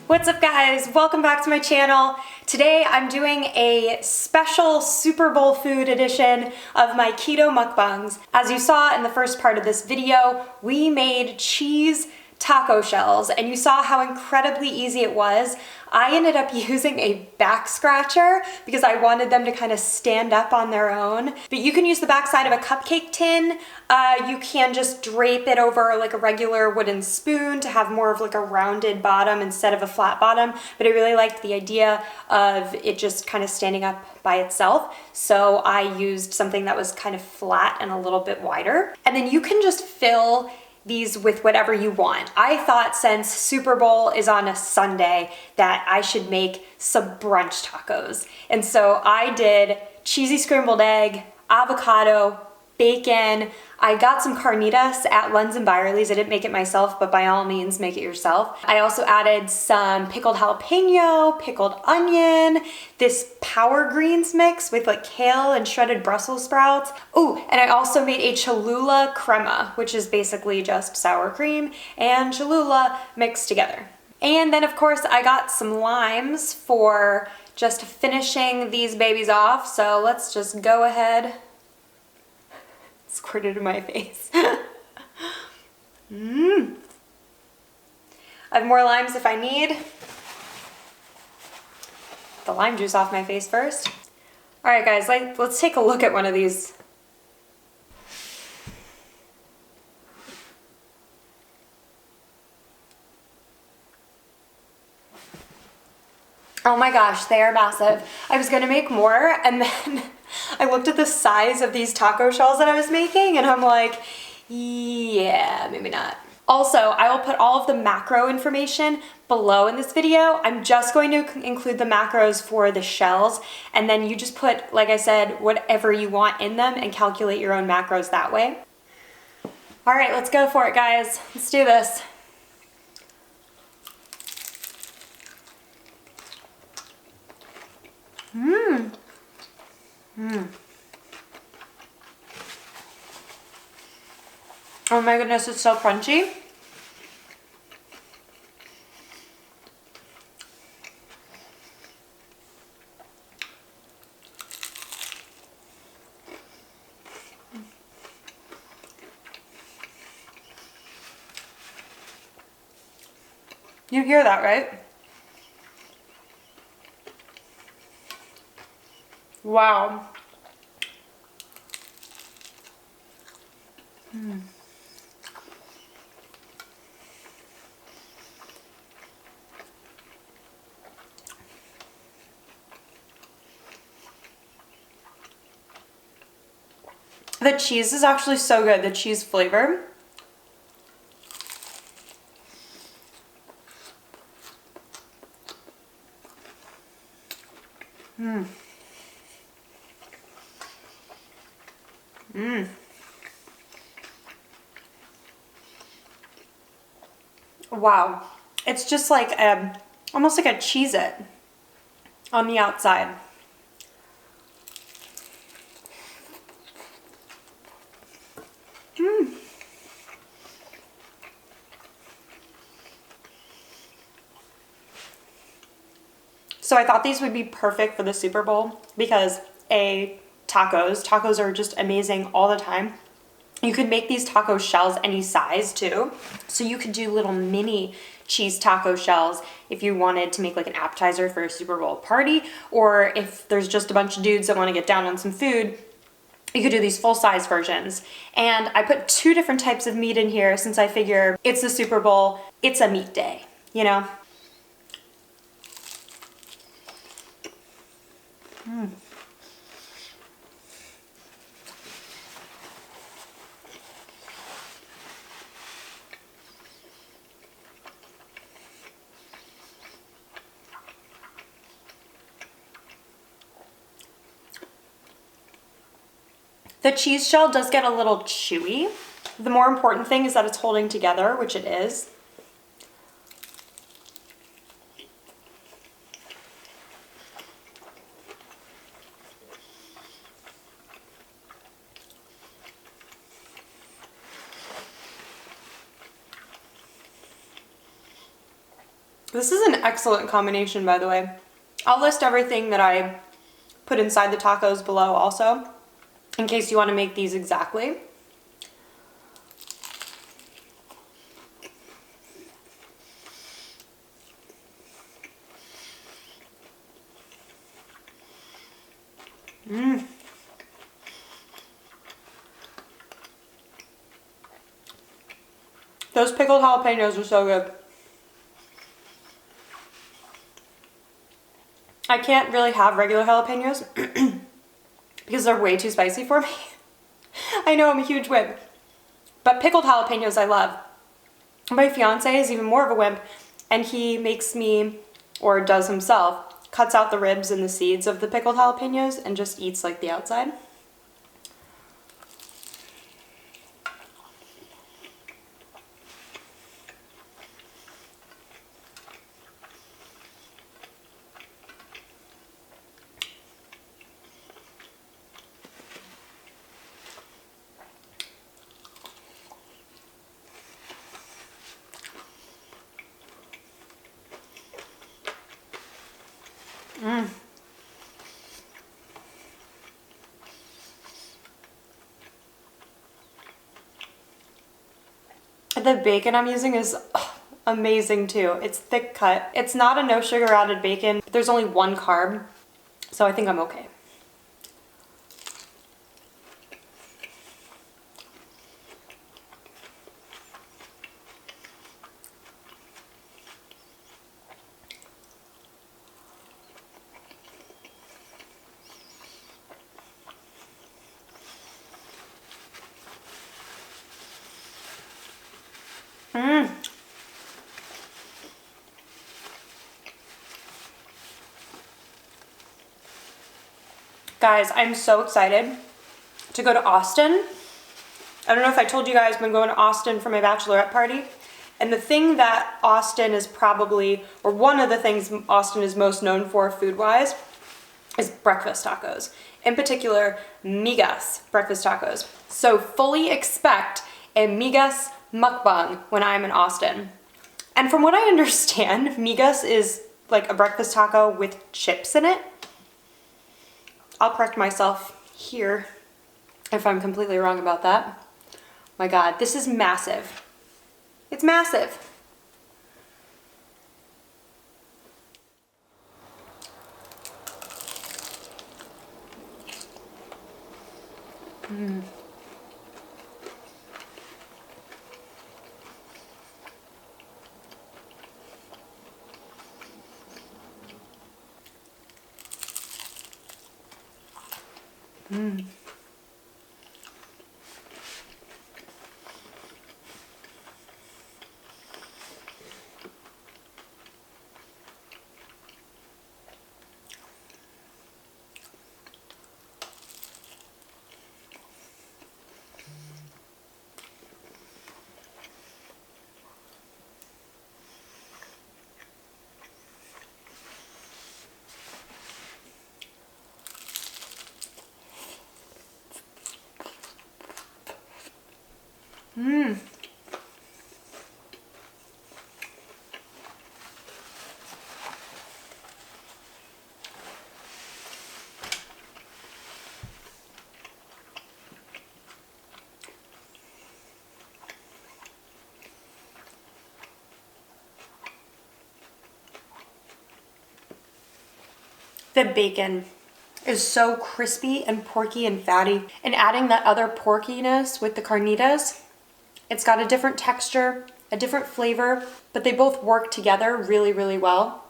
What's up guys? Welcome back to my channel. Today I'm doing a special Super Bowl food edition of my keto mukbangs. As you saw in the first part of this video, we made cheese taco shells and you saw how incredibly easy it was. I ended up using a back scratcher because I wanted them to kind of stand up on their own. But you can use the backside of a cupcake tin. You can just drape it over like a regular wooden spoon to have more of like a rounded bottom instead of a flat bottom. But I really liked the idea of it just kind of standing up by itself. So I used something that was kind of flat and a little bit wider. And then you can just fill these with whatever you want. I thought since Super Bowl is on a Sunday that I should make some brunch tacos. And so I did cheesy scrambled egg, avocado, bacon. I got some carnitas at Lunds and Byerly's. I didn't make it myself, but by all means, make it yourself. I also added some pickled jalapeno, pickled onion, this power greens mix with like kale and shredded Brussels sprouts. Oh, and I also made a Cholula crema, which is basically just sour cream and Cholula mixed together. And then of course I got some limes for just finishing these babies off. So let's just go ahead. Squirted in my face. I have more limes if I need. The lime juice off my face first. All right guys, let's take a look at one of these. Oh my gosh, they are massive. I was gonna make more and then I looked at the size of these taco shells that I was making and I'm like, yeah, maybe not. Also, I will put all of the macro information below in this video. I'm just going to include the macros for the shells and then you just put, like I said, whatever you want in them and calculate your own macros that way. All right, let's go for it guys. Let's do this. Oh my goodness, it's so crunchy. You hear that, right? Wow. The cheese is actually so good, the cheese flavor. Wow. It's just like almost like a Cheez-It on the outside. So I thought these would be perfect for the Super Bowl because tacos are just amazing all the time. You could make these taco shells any size too. So you could do little mini cheese taco shells if you wanted to make like an appetizer for a Super Bowl party, or if there's just a bunch of dudes that want to get down on some food, you could do these full-size versions. And I put 2 different types of meat in here since I figure it's the Super Bowl, it's a meat day, you know? The cheese shell does get a little chewy. The more important thing is that it's holding together, which it is. This is an excellent combination, by the way. I'll list everything that I put inside the tacos below also, in case you want to make these exactly. Those pickled jalapenos are so good. I can't really have regular jalapenos because they're way too spicy for me. I know I'm a huge wimp, but pickled jalapenos I love. My fiance is even more of a wimp, and he makes me, or does himself, cuts out the ribs and the seeds of the pickled jalapenos and just eats like the outside. The bacon I'm using is amazing too. It's thick cut. It's not a no sugar added bacon. There's only one carb, so I think I'm okay. Guys, I'm so excited to go to Austin. I don't know if I told you guys, but I'm going to Austin for my bachelorette party. And the thing that Austin is probably, or one of the things Austin is most known for food-wise, is breakfast tacos. In particular, migas breakfast tacos. So fully expect a migas mukbang when I'm in Austin. And from what I understand, migas is like a breakfast taco with chips in it. I'll correct myself here if I'm completely wrong about that. My God, this is massive. It's massive. The bacon is so crispy and porky and fatty, and adding that other porkiness with the carnitas, it's got a different texture, a different flavor, but they both work together really, really well.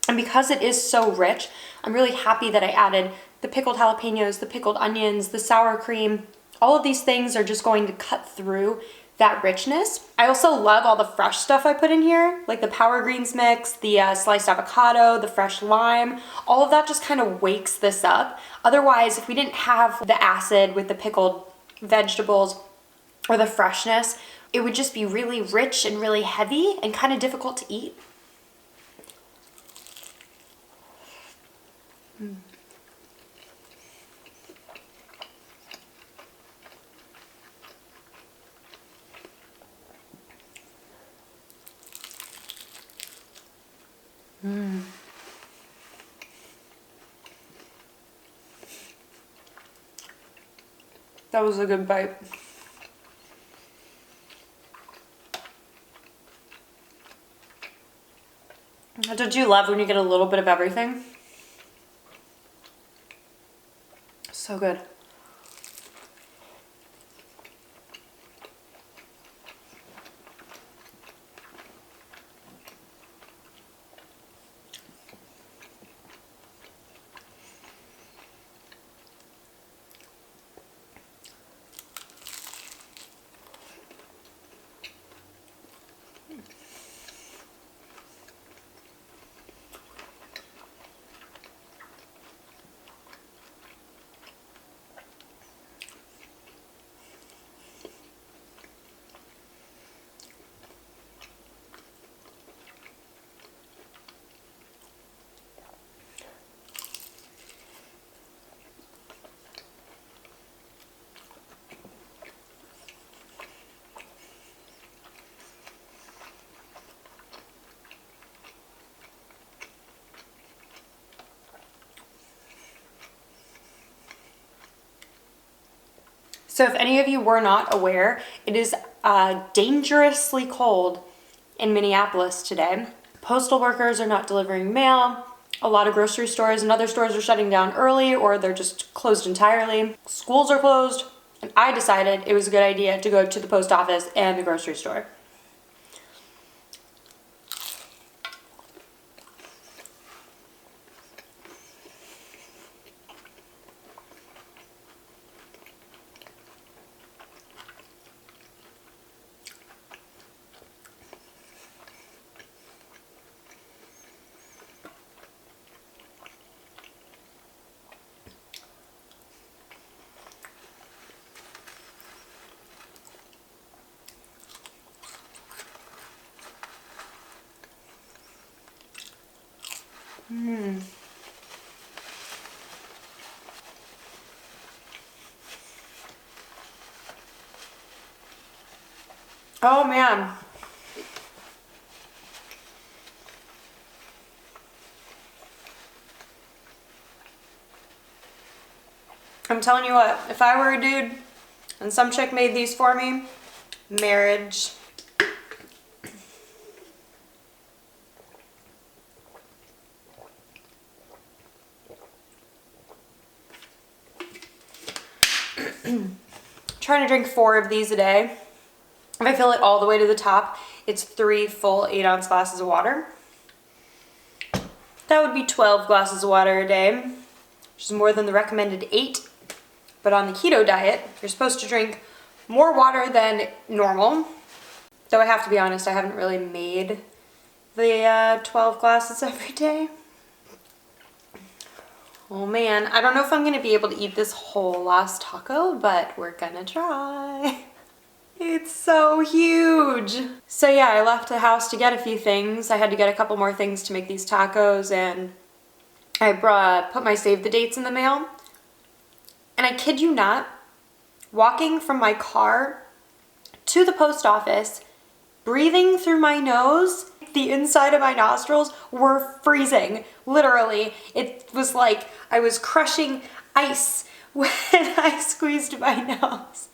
And because it is so rich, I'm really happy that I added the pickled jalapenos, the pickled onions, the sour cream. All of these things are just going to cut through that richness. I also love all the fresh stuff I put in here, like the power greens mix, the sliced avocado, the fresh lime. All of that just kind of wakes this up. Otherwise, if we didn't have the acid with the pickled vegetables or the freshness, it would just be really rich and really heavy and kind of difficult to eat. That was a good bite. Did you love when you get a little bit of everything? So good. So if any of you were not aware, it is dangerously cold in Minneapolis today. Postal workers are not delivering mail. A lot of grocery stores and other stores are shutting down early, or they're just closed entirely. Schools are closed, and I decided it was a good idea to go to the post office and the grocery store. Oh man. I'm telling you what, if I were a dude and some chick made these for me, marriage. Trying to drink 4 of these a day. If I fill it all the way to the top, it's 3 full 8-ounce glasses of water. That would be 12 glasses of water a day, which is more than the recommended 8. But on the keto diet, you're supposed to drink more water than normal. Though I have to be honest, I haven't really made the 12 glasses every day. Oh man, I don't know if I'm gonna be able to eat this whole last taco, but we're gonna try. It's so huge. So yeah, I left the house to get a few things. I had to get a couple more things to make these tacos, and I put my save the dates in the mail. And I kid you not, walking from my car to the post office, breathing through my nose, the inside of my nostrils were freezing. Literally, it was like I was crushing ice when I squeezed my nose.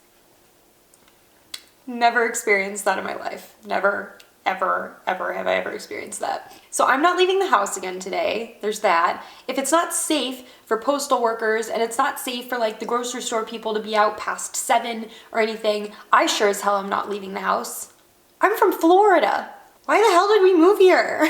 Never experienced that in my life. Never, ever, ever have I ever experienced that. So I'm not leaving the house again today. There's that. If it's not safe for postal workers and it's not safe for like the grocery store people to be out past 7 or anything, I sure as hell am not leaving the house. I'm from Florida. Why the hell did we move here?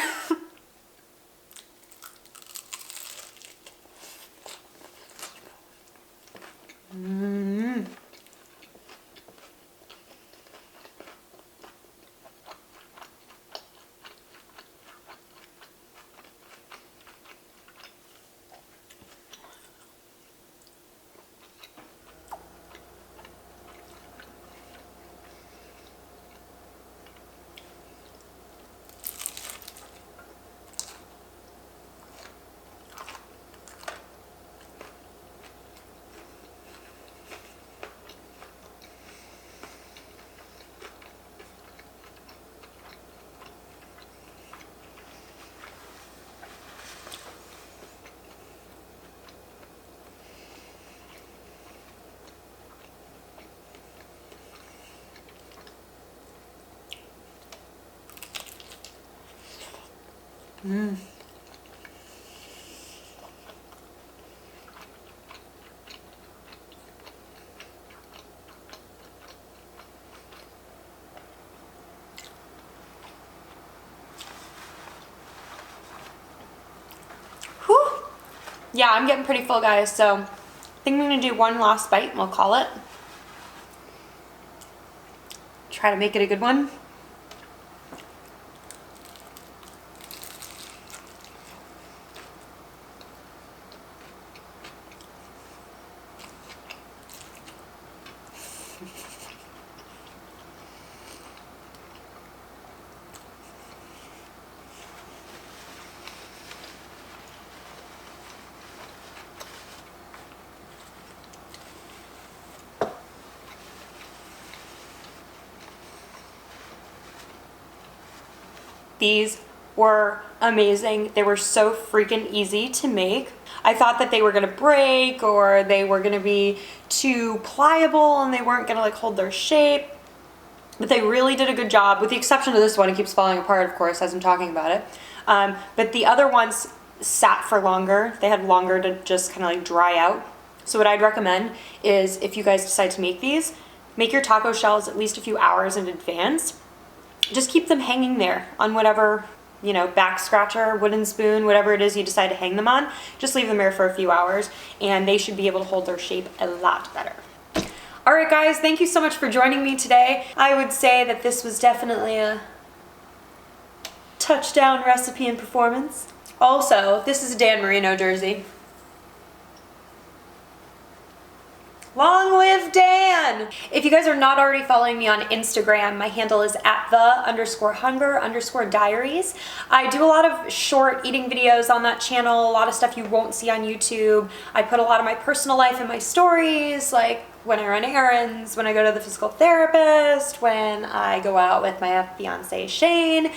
Mm. Whew. Yeah, I'm getting pretty full, guys, so I think I'm gonna do one last bite and we'll call it. Try to make it a good one. These were amazing. They were so freaking easy to make. I thought that they were gonna break or they were gonna be too pliable and they weren't gonna like hold their shape, but they really did a good job, with the exception of this one. It keeps falling apart, of course, as I'm talking about it. But the other ones sat for longer. They had longer to just kind of like dry out. So what I'd recommend is, if you guys decide to make these, make your taco shells at least a few hours in advance. Just keep them hanging there on whatever, you know, back scratcher, wooden spoon, whatever it is you decide to hang them on. Just leave them there for a few hours and they should be able to hold their shape a lot better. All right, guys, thank you so much for joining me today. I would say that this was definitely a touchdown recipe and performance. Also, this is a Dan Marino jersey. Long live Dan! If you guys are not already following me on Instagram, my handle is @the_hunger_diaries. I do a lot of short eating videos on that channel, a lot of stuff you won't see on YouTube. I put a lot of my personal life in my stories, like when I run errands, when I go to the physical therapist, when I go out with my fiance Shane,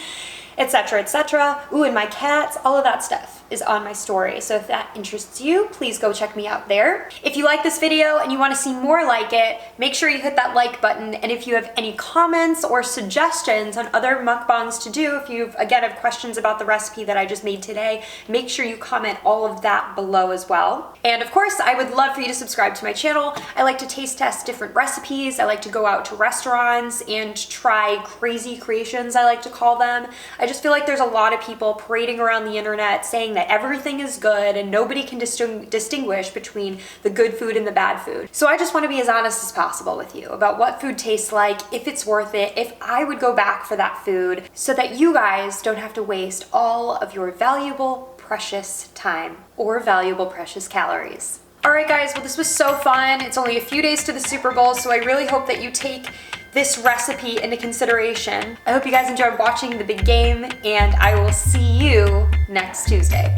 etc., etc. Ooh, and my cats, all of that stuff is on my story. So if that interests you, please go check me out there. If you like this video and you want to see more like it, make sure you hit that like button. And if you have any comments or suggestions on other mukbangs to do, if you again have questions about the recipe that I just made today, make sure you comment all of that below as well. And of course, I would love for you to subscribe to my channel. I like to taste test different recipes. I like to go out to restaurants and try crazy creations, I like to call them. I just feel like there's a lot of people parading around the internet saying that everything is good and nobody can distinguish between the good food and the bad food. So I just want to be as honest as possible with you about what food tastes like, if it's worth it, if I would go back for that food, so that you guys don't have to waste all of your valuable, precious time or valuable, precious calories. All right, guys, well, this was so fun. It's only a few days to the Super Bowl, so I really hope that you take this recipe into consideration. I hope you guys enjoyed watching the big game, and I will see you next Tuesday.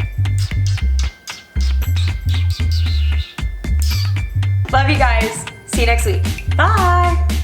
Love you guys. See you next week. Bye.